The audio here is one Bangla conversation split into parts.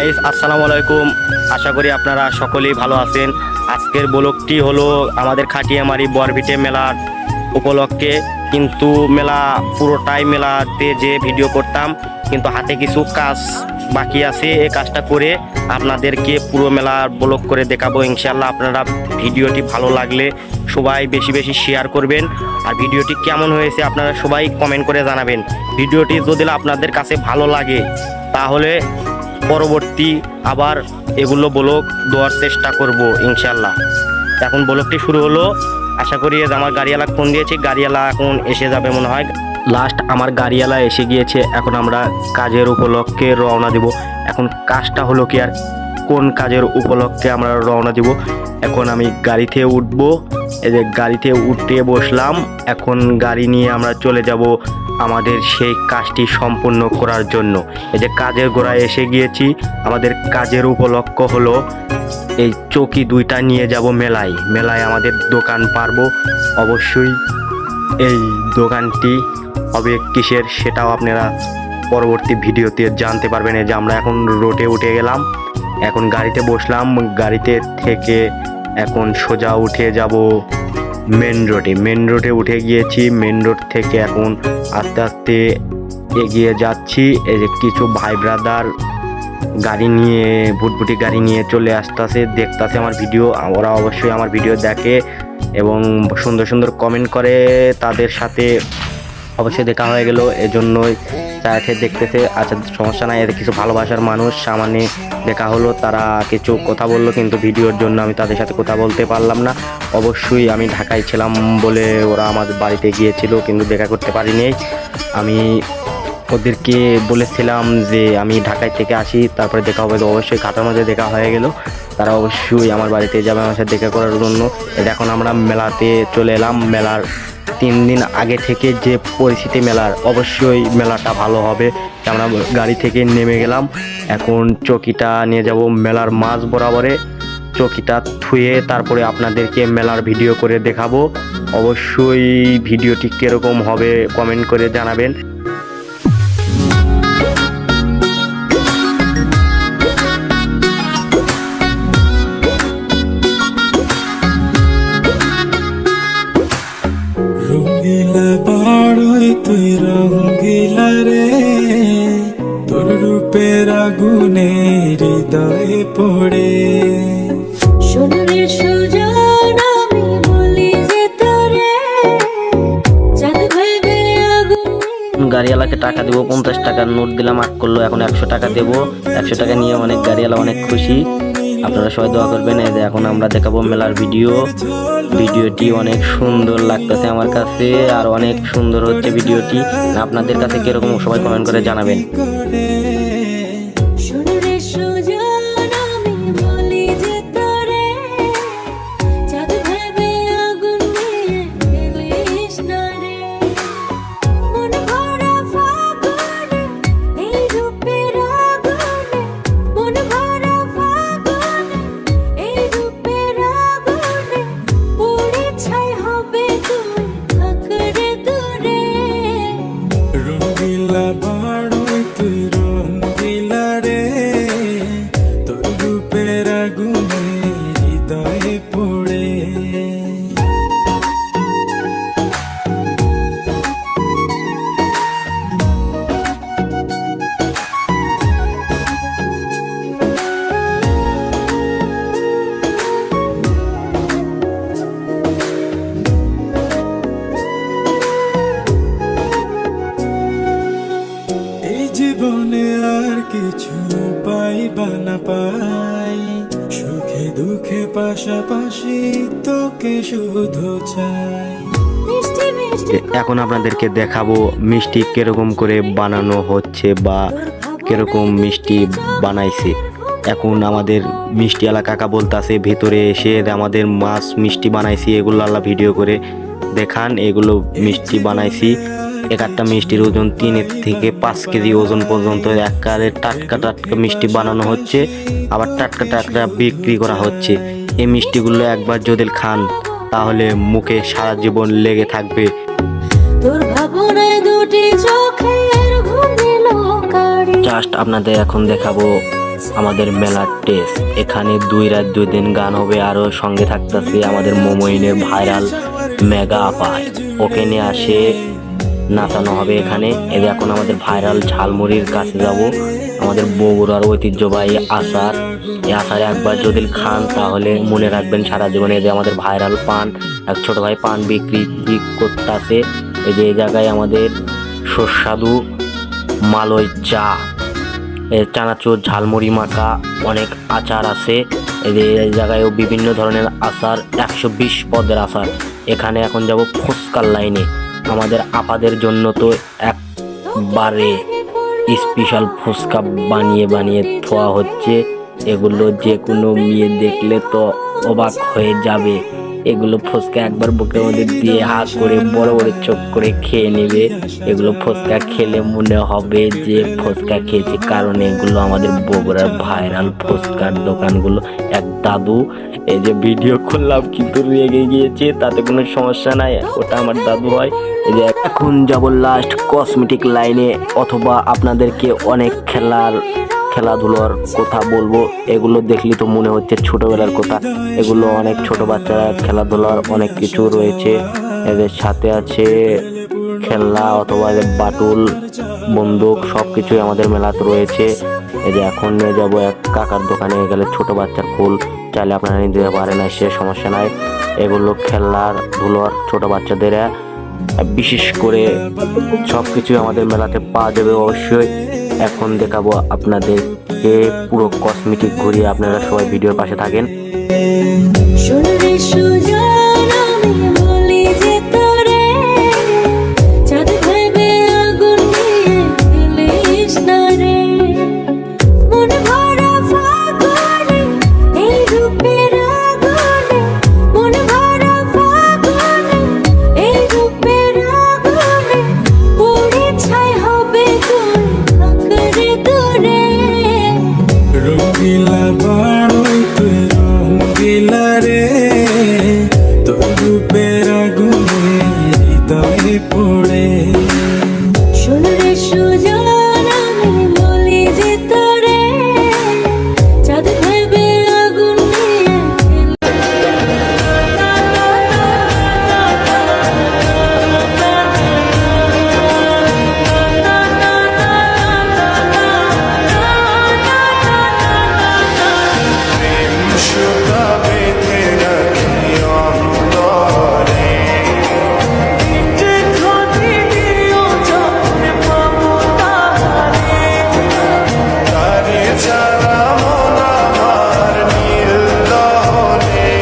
গাইস আসসালামু আলাইকুম। আশা করি আপনারা সকলেই ভালো আছেন। আজকের ব্লগটি হলো আমাদের খাটিয়ামারি বরভিটে মেলার উপলক্ষে, কিন্তু মেলা পুরোটাই মেলাতে যে ভিডিও করতাম, কিন্তু হাতে কিছু কাজ বাকি আছে। এই কাজটা করে আপনাদেরকে পুরো মেলার ব্লগ করে দেখাবো ইনশাআল্লাহ। আপনারা ভিডিওটি ভালো লাগলে সবাই বেশি বেশি শেয়ার করবেন, আর ভিডিওটি কেমন হয়েছে আপনারা সবাই কমেন্ট করে জানাবেন। ভিডিওটি যদি আপনাদের কাছে ভালো লাগে তাহলে পরবর্তী আবার এগুলো ব্লগ দেওয়ার চেষ্টা করব ইনশাআল্লাহ। এখন ব্লগটি শুরু হলো। আশা করি আমার গাড়িওয়ালা ফোন দিয়েছে, গাড়িওয়ালা এখন এসে যাবে মনে হয়। লাস্ট আমার গাড়িওয়ালা এসে গিয়েছে। এখন আমরা কাজের উপলক্ষে রওনা দিব। এখন কাজটা হলো কি, আর কোন কাজের উপলক্ষে আমরা রওনা দিব। এখন আমি গাড়িতে উঠব, এই যে গাড়িতে উঠে বসলাম। এখন গাড়ি নিয়ে আমরা চলে যাব আমাদের সেই কাজটি সম্পূর্ণ করার জন্য। এই যে কাজের গোড়ায় এসে গিয়েছি। আমাদের কাজের উপলক্ষ হলো এই চৌকি দুইটা নিয়ে যাব মেলায়। মেলায় আমাদের দোকান পারবো অবশ্যই। এই দোকানটি হবে কিসের সেটাও আপনারা পরবর্তী ভিডিওতে জানতে পারবেন। এই যে আমরা এখন রোডে উঠে গেলাম, এখন গাড়িতে বসলাম। গাড়িতে থেকে এখন সোজা উঠে যাব মেন রোডে। মেন রোডে উঠে গিয়েছি। মেন রোড থেকে এখন আস্তে আস্তে এগিয়ে যাচ্ছি। এই যে কিছু ভাই ব্রাদার গাড়ি নিয়ে, ভুটভুটি গাড়ি নিয়ে চলে আসতেছে, দেখতেছে আমার ভিডিও। ওরা অবশ্যই আমার ভিডিও দেখে এবং সুন্দর সুন্দর কমেন্ট করে। তাদের সাথে অবশ্যই দেখা হয়ে গেল, এজন্যই চাইতে দেখতেছে। আচ্ছা সমস্যা নাই, এদের কিছু ভালোবাসার মানুষ সামনে দেখা হলো, তারা কিছু কথা বললো, কিন্তু ভিডিওর জন্য আমি তাদের সাথে কথা বলতে পারলাম না। অবশ্যই আমি ঢাকায় ছিলাম বলে ওরা আমাদের বাড়িতে গিয়েছিল, কিন্তু দেখা করতে পারিনি। আমি ওদেরকে বলেছিলাম যে আমি ঢাকায় থেকে আসি, তারপরে দেখা হবে। তো অবশ্যই খাতার মধ্যে দেখা হয়ে গেল। তারা অবশ্যই আমার বাড়িতে যাবে আমার সাথে দেখা করার জন্য। এখন আমরা মেলাতে চলে এলাম। মেলার 3 দিন আগে থেকে যে পরিস্থিতি মেলার, অবশ্যই মেলাটা ভালো হবে। আমরা গাড়ি থেকে নেমে গেলাম। এখন চৌকিটা নিয়ে যাব মেলার মাঝ বরাবরে। চৌকিটা থুয়ে তারপরে আপনাদেরকে মেলার ভিডিও করে দেখাবো। অবশ্যই ভিডিওটি কীরকম হবে কমেন্ট করে জানাবেন। রঙ্গিলা বাড়ই তুই রঙ্গিলা রে, তোর রূপের আগুনে হৃদয়ে পড়ে। সোনারে সুজন আমি বলি যে তোরে, চাঁদ ভেবে আগুন। গাড়িওয়ালাকে টাকা দেবো, 50 টাকার নোট দিলাম, 8 করলো। এখন 100 টাকা দেবো। 100 টাকা নিয়ে অনেক গাড়িওয়ালা অনেক খুশি। আপনারা সবাই দোয়া করবেন। এই যে এখন আমরা দেখাবো মেলার ভিডিও। ভিডিওটি অনেক সুন্দর লাগতেছে আমার কাছে, আর অনেক সুন্দর হচ্ছে ভিডিওটি। আপনাদের কাছে কিরকম সবাই কমেন্ট করে জানাবেন। সোনারে সুজন আমি বলি যে তোরে, চাঁদ ভেবে আগুন নিয়ে ফেলিস না রে। মন ভরা ফাগুনে এই রূপের আগুনে, মন ভরা ফাগুনে এই রূপের আগুনে, পুড়ে ছাই হবে তুই থাক রে দূরে। রঙ্গিলা বাড়ই তুই রঙ্গিলা রে, তোর রূপের আগুনে হৃদয়ে পড়ে। এই জীবনে আর কিছু পাইবা না পাই, সুখে দুঃখে পাশাপাশি তোকে শুধু চাই। মিষ্টি মিষ্টি এখন আপনাদেরকে দেখাবো মিষ্টি কিরকম করে বানানো হচ্ছে বা কিরকম মিষ্টি বানাইছে। এখন আমাদের মিষ্টিওয়ালা কাকা বলতেছে ভেতরে এসে আমাদের মাছ মিষ্টি বানাইছি, এগুলো আল্লাহ ভিডিও করে দেখান। এগুলো মিষ্টি বানাইছি। একটা মিষ্টির ওজন 3 থেকে 5 কেজি ওজন পর্যন্ত একেবারে টাটকা টাটকা মিষ্টি বানানো হচ্ছে, আবার টাটকা টাটকা বিক্রি করা হচ্ছে। এই মিষ্টিগুলো একবার যদি খান তাহলে মুখে সারা জীবন লেগে থাকবে। তোর ভাবনায় দুটি চোখের ঘুম দিল কারি। জাস্ট আপনাদের এখন দেখাবো আমাদের মেলার টেস্ট। এখানে 2 রাত 2 দিন গান হবে, আরো সঙ্গে থাকতেছে আমাদের মোমোইনের ভাইরাল মেগা আপায়, ওকে নিয়ে আসে নাচানো হবে এখানে। এদের এখন আমাদের ভাইরাল ঝালমুড়ির কাছে যাব। আমাদের বগুড়ার ঐতিহ্যবাহী আচার, এই আচার একবার যদি খান তাহলে মনে রাখবেন সারা জীবন। এদের আমাদের ভাইরাল পান, এক ছোট ভাই পান বিক্রি করতেছে। এই যে এই জায়গায় আমাদের সুস্বাদু মালয় চা, চানাচুর, ঝালমুড়ি মাখা, অনেক আচার আছে। এই জায়গায়ও বিভিন্ন ধরনের আচার, 120 পদের আচার। এখানে এখন যাব ফুচকার লাইনে। আমাদের আপাদের জন্য তো একবারে স্পেশাল ফুচকা বানিয়ে বানিয়ে থোয়া হচ্ছে। এগুলো যে কোনো মেয়ে দেখলে তো অবাক হয়ে যাবে। এগুলো ফুচকা একবার বুকের মধ্যে দিয়ে হা করে বড় বড় চোখ করে খেয়ে নেবে। এগুলো ফুচকা খেলে মনে হবে যে ফুচকা খেয়েছে, কারণ এগুলো আমাদের বগুড়ার ভাইরাল ফুচকার দোকানগুলো। এক দাদু, এই যে ভিডিও করলাম কিন্তু রেগে গিয়েছে, তাতে কোনো সমস্যা নাই, ওটা আমার দাদু হয়। এই যে এখন যাব লাস্ট কসমেটিক লাইনে, অথবা আপনাদেরকে অনেক খেলাধুলার কথা বলবো। এগুলো দেখলে তো মনে হচ্ছে ছোটবেলার কথা। এগুলো অনেক ছোট বাচ্চারা খেলাধুলার অনেক কিছু রয়েছে। এদের সাথে আছে খেলনা অথবা বাটুল, বন্দুক, সবকিছুই আমাদের মেলাতে রয়েছে। এই যে এখন নিয়ে যাবো এক কাকার দোকানে। গেলে ছোট বাচ্চার ফুল চাইলে আপনারা নিতে পারেন, সে সমস্যা নাই। এগুলো খেলার ধুলোর ছোট বাচ্চাদের, বিশেষ করে সবকিছুই আমাদের মেলাতে পাওয়া যাবে অবশ্যই। এখন দেখাবো আপনাদেরকে পুরো কসমেটিক ঘুরিয়ে, আপনারা সবাই ভিডিওর পাশে থাকেন। শোন রে সুজন, আমি বলি যে তোরে, চাঁদ ভেবে আগুন নিয়ে ফেলিস না রে। মন ভরা ফাগুনে এই রূপের আগুনে, মন ভরা ফাগুনে এই রূপের আগুনে, পড়ে ছাই হবে তুই আকারে দূরে। রঙ্গিলা বাড়ই তুই রঙ্গিলা রে, তোর রূপের আগুনে হৃদয়ে পড়ে। শোন রে সুজন, আমি বলি যে তোরে, চাঁদ ভেবে আগুন নিয়ে সুতা বেঁধে রাখি অন্তরে, তারে ছাড়া মন আমার নীল দহনে।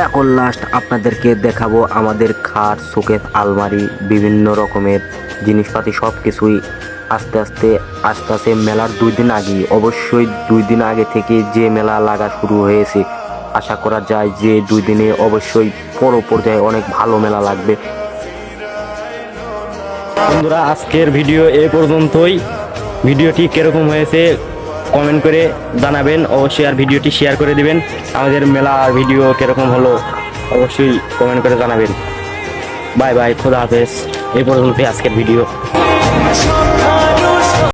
এখন লাস্ট আপনাদেরকে দেখাবো আমাদের খাট, শোকেস, আলমারি, বিভিন্ন রকমের জিনিসপাতি সবকিছুই আস্তে আস্তে মেলার 2 দিন আগে, অবশ্যই 2 দিন আগে থেকে যে মেলা লাগা শুরু হয়েছে, আশা করা যায় যে 2 দিনে অবশ্যই বড় পর্যায়ে অনেক ভালো মেলা লাগবে। বন্ধুরা, আজকের ভিডিও এই পর্যন্তই। ভিডিওটি কিরকম হয়েছে কমেন্ট করে জানাবেন অবশ্যই, আর ভিডিওটি শেয়ার করে দিবেন। আমাদের মেলার ভিডিও কিরকম হলো অবশ্যই কমেন্ট করে জানাবেন। বাই বাই, খোদা হাফেজ। এই পর্যন্তই আজকের ভিডিও।